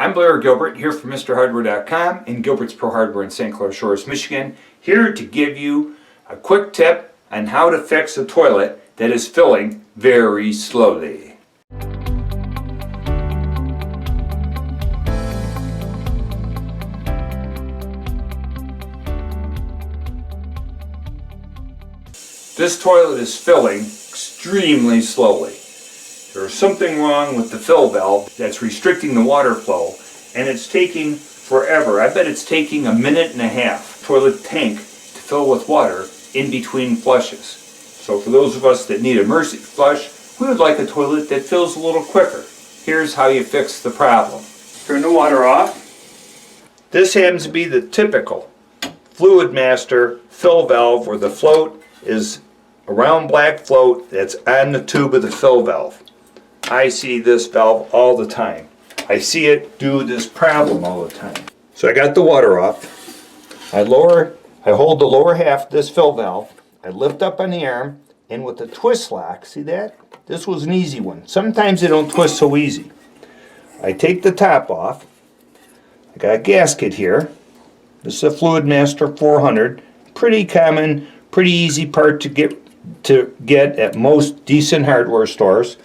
I'm Blair Gilbert here from MrHardware.com in Gilbert's Pro Hardware in St. Clair Shores, Michigan, here to give you a quick tip on how to fix a toilet that is filling very slowly. This toilet is filling extremely slowly. There's something wrong with the fill valve that's restricting the water flow, and it's taking forever. I bet it's taking 1.5 minutes toilet tank to fill with water in between flushes. So for those of us that need a mercy flush, we would like a toilet that fills a little quicker. Here's how you fix the problem. Turn the water off. This happens to be the typical Fluidmaster fill valve where the float is a round black float that's on the tube of the fill valve. I see this valve all the time. I see it do this problem all the time. So I got the water off. I hold the lower half of this fill valve. I lift up on the arm, and with the twist lock, see that? This was an easy one. Sometimes they don't twist so easy. I take the top off. I got a gasket here. This is a Fluidmaster 400. Pretty common, pretty easy part to get at most decent hardware stores.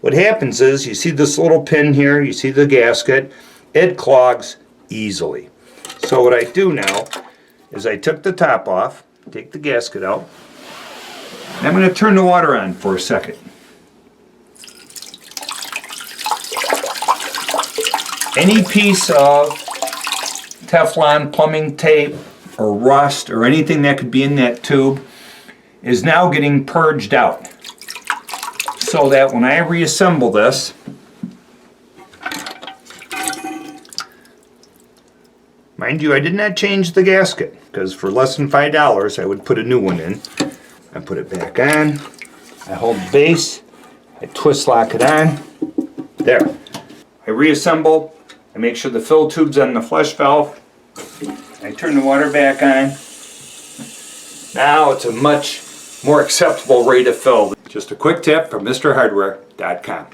What happens is, you see this little pin here, you see the gasket, it clogs easily. So what I do now is I took the top off, take the gasket out, and I'm going to turn the water on for a second. Any piece of Teflon plumbing tape or rust or anything that could be in that tube is now getting purged out. So that when I reassemble this, mind you, I did not change the gasket, because for less than $5 I would put a new one in. I put it back on, I hold the base, I twist lock it on, there. I reassemble, I make sure the fill tube's on the flush valve, I turn the water back on. Now it's a much more acceptable rate of fill. Just a quick tip from MrHardware.com.